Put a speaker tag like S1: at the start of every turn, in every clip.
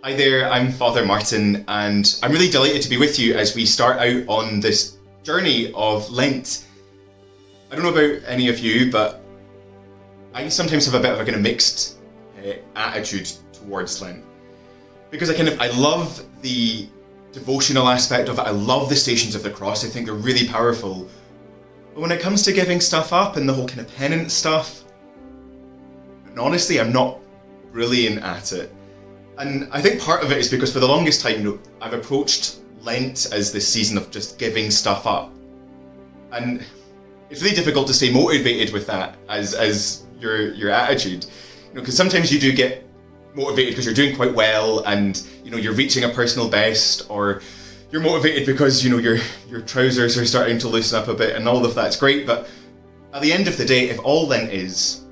S1: Hi there, I'm Father Martin, and I'm really delighted to be with you as we start out on this journey of Lent. I don't know about any of you, but I sometimes have a bit of a kind of mixed attitude towards Lent. Because I love the devotional aspect of it, I love the Stations of the Cross, I think they're really powerful. But when it comes to giving stuff up and the whole kind of penance stuff, and honestly, I'm not brilliant at it. And I think part of it is because for the longest time, I've approached Lent as this season of just giving stuff up. And it's really difficult to stay motivated with that as your attitude. Because sometimes you do get motivated because you're doing quite well and you're reaching a personal best, or you're motivated because your trousers are starting to loosen up a bit, and all of that's great. But at the end of the day, if all Lent is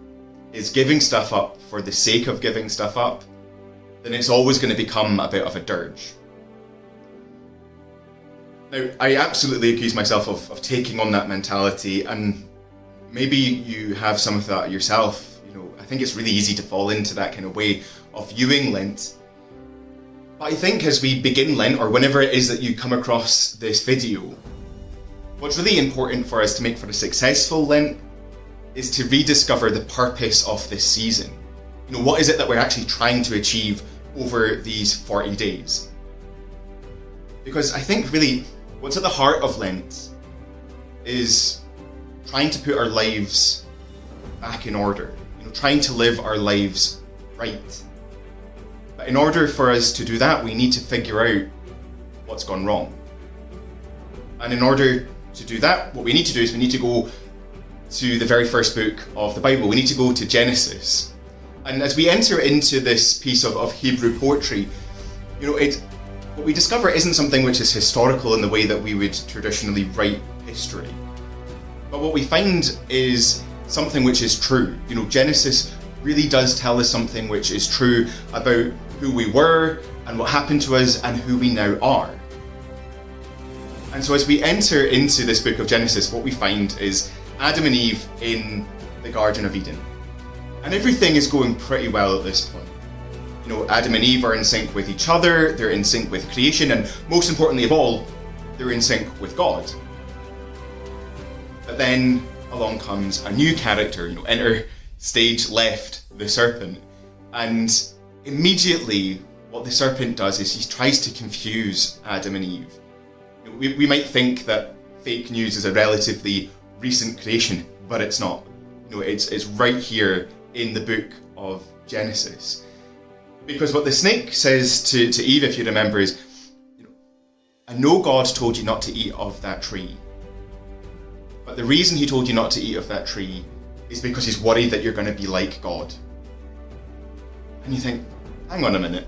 S1: giving stuff up for the sake of giving stuff up, then it's always going to become a bit of a dirge. Now, I absolutely accuse myself of taking on that mentality, and maybe you have some of that yourself. I think it's really easy to fall into that kind of way of viewing Lent. But I think as we begin Lent, or whenever it is that you come across this video, what's really important for us to make for a successful Lent is to rediscover the purpose of this season. What is it that we're actually trying to achieve over these 40 days? Because I think really what's at the heart of Lent is trying to put our lives back in order, trying to live our lives right. But in order for us to do that, we need to figure out what's gone wrong. And in order to do that, what we need to do is we need to go to the very first book of the Bible. We need to go to Genesis. And as we enter into this piece of Hebrew poetry, what we discover isn't something which is historical in the way that we would traditionally write history. But what we find is something which is true. Genesis really does tell us something which is true about who we were and what happened to us and who we now are. And so as we enter into this book of Genesis, what we find is Adam and Eve in the Garden of Eden. And everything is going pretty well at this point. Adam and Eve are in sync with each other, they're in sync with creation, and most importantly of all, they're in sync with God. But then along comes a new character, enter stage left, the serpent. And immediately what the serpent does is he tries to confuse Adam and Eve. We might think that fake news is a relatively recent creation, but it's not. It's right here in the book of Genesis. Because what the snake says to Eve, if you remember, is, I know God told you not to eat of that tree. But the reason he told you not to eat of that tree is because he's worried that you're going to be like God. And you think, hang on a minute,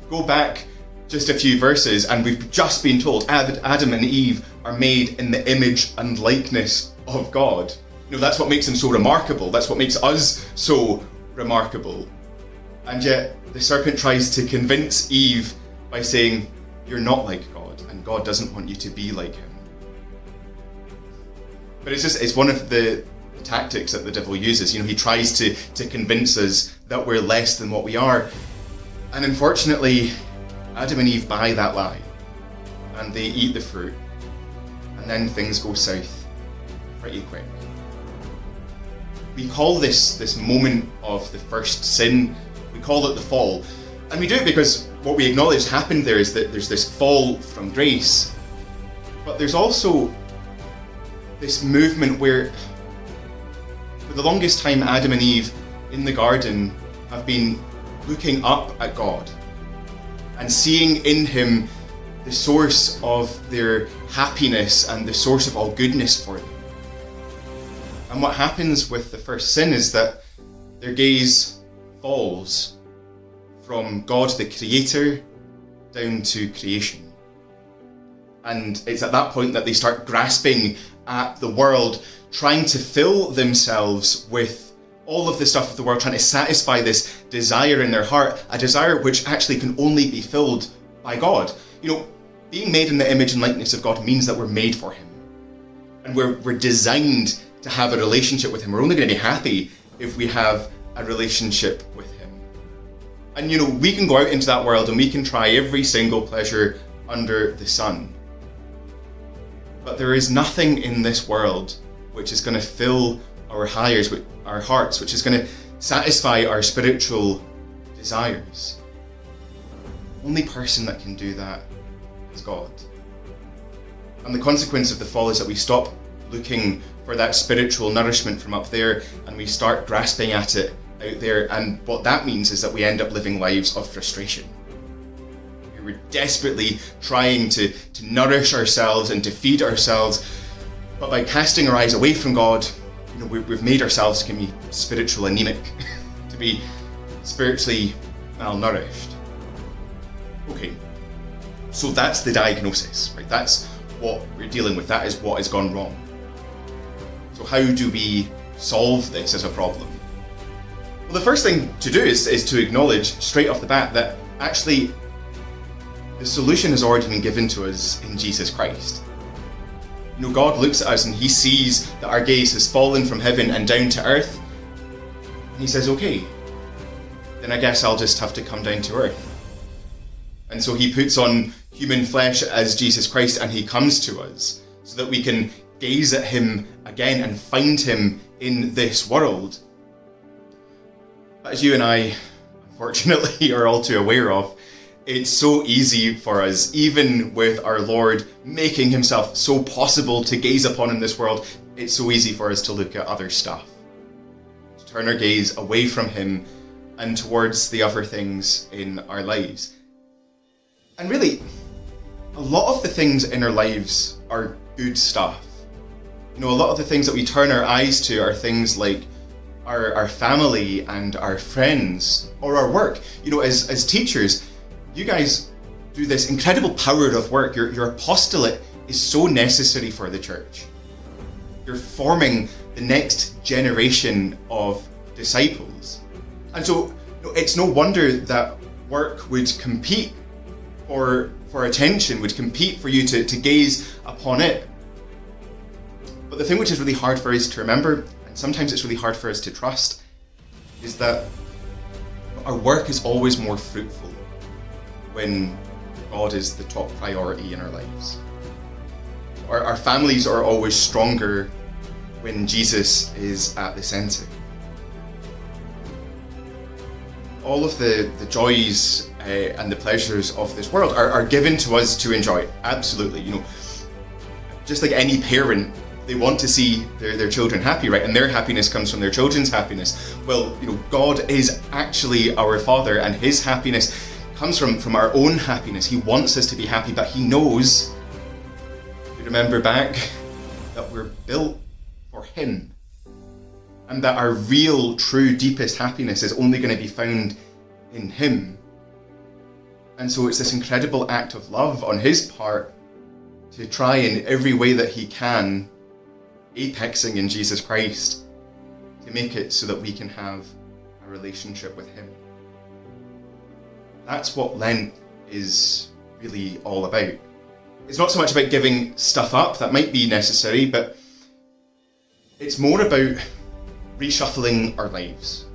S1: go back just a few verses and we've just been told Adam and Eve are made in the image and likeness of God. That's what makes them so remarkable. That's what makes us so remarkable. And yet the serpent tries to convince Eve by saying, you're not like God, and God doesn't want you to be like him. But it's one of the tactics that the devil uses. He tries to convince us that we're less than what we are. And unfortunately, Adam and Eve buy that lie, and they eat the fruit, and then things go south pretty quick. We call this moment of the first sin, we call it the fall. And we do it because what we acknowledge happened there is that there's this fall from grace. But there's also this movement where, for the longest time, Adam and Eve in the garden have been looking up at God and seeing in him the source of their happiness and the source of all goodness for them. And what happens with the first sin is that their gaze falls from God the Creator down to creation. And it's at that point that they start grasping at the world, trying to fill themselves with all of the stuff of the world, trying to satisfy this desire in their heart, a desire which actually can only be filled by God. Being made in the image and likeness of God means that we're made for him. And we're designed to have a relationship with him. We're only going to be happy if we have a relationship with him. And we can go out into that world and we can try every single pleasure under the sun. But there is nothing in this world which is going to fill our hearts, which is going to satisfy our spiritual desires. The only person that can do that is God. And the consequence of the fall is that we stop looking for that spiritual nourishment from up there and we start grasping at it out there, and what that means is that we end up living lives of frustration. We're desperately trying to nourish ourselves and to feed ourselves, but by casting our eyes away from God, we've made ourselves to be spiritual anemic, to be spiritually malnourished. Okay, so that's the diagnosis, right? That's what we're dealing with. That is what has gone wrong. So how do we solve this as a problem? Well, the first thing to do is to acknowledge straight off the bat that actually the solution has already been given to us in Jesus Christ. God looks at us and he sees that our gaze has fallen from heaven and down to earth. And he says, okay, then I guess I'll just have to come down to earth. And so he puts on human flesh as Jesus Christ and he comes to us so that we can gaze at him again and find him in this world. As you and I, unfortunately, are all too aware of, it's so easy for us, even with our Lord making himself so possible to gaze upon in this world, it's so easy for us to look at other stuff, to turn our gaze away from him and towards the other things in our lives. And really, a lot of the things in our lives are good stuff. A lot of the things that we turn our eyes to are things like our family and our friends or our work. As teachers, you guys do this incredible power of work. Your apostolate is so necessary for the church. You're forming the next generation of disciples. And so it's no wonder that work would compete for attention, would compete for you to gaze upon it. But the thing which is really hard for us to remember, and sometimes it's really hard for us to trust, is that our work is always more fruitful when God is the top priority in our lives. Our families are always stronger when Jesus is at the centre. All of the joys and the pleasures of this world are given to us to enjoy. Absolutely, just like any parent, they want to see their children happy, right? And their happiness comes from their children's happiness. Well, God is actually our Father, and his happiness comes from our own happiness. He wants us to be happy, but he knows, if you remember back, that we're built for him. And that our real, true, deepest happiness is only going to be found in him. And so it's this incredible act of love on his part to try in every way that he can, apexing in Jesus Christ, to make it so that we can have a relationship with him. That's what Lent is really all about. It's not so much about giving stuff up, that might be necessary, but it's more about reshuffling our lives.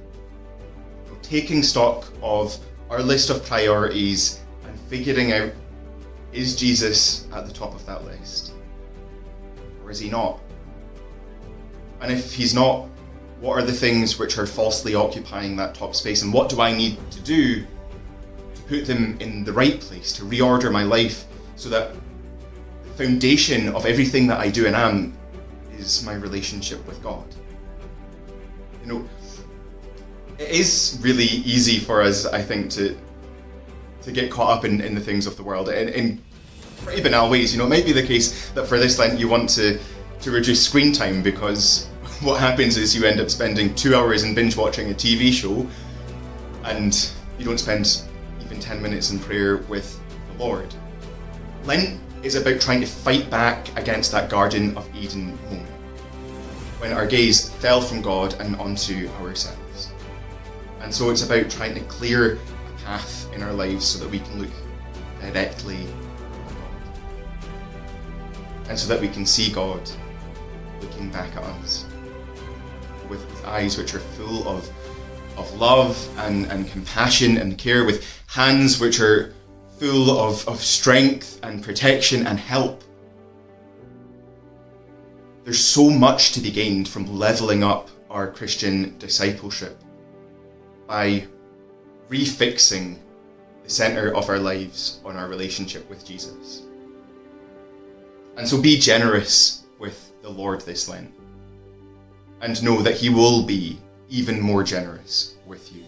S1: Taking stock of our list of priorities and figuring out, is Jesus at the top of that list? Or is he not? And if he's not, what are the things which are falsely occupying that top space? And what do I need to do to put them in the right place, to reorder my life so that the foundation of everything that I do and am is my relationship with God? It is really easy for us, I think, to get caught up in the things of the world in pretty banal ways. It might be the case that for this Lent you want to reduce screen time, because what happens is you end up spending 2 hours in binge watching a TV show and you don't spend even 10 minutes in prayer with the Lord. Lent is about trying to fight back against that Garden of Eden moment, when our gaze fell from God and onto ourselves. And so it's about trying to clear a path in our lives so that we can look directly at God. And so that we can see God looking back at us with eyes which are full of of love and compassion and care, with hands which are full of strength and protection and help. There's so much to be gained from levelling up our Christian discipleship by refixing the centre of our lives on our relationship with Jesus. And so be generous with the Lord this Lent, and know that he will be even more generous with you.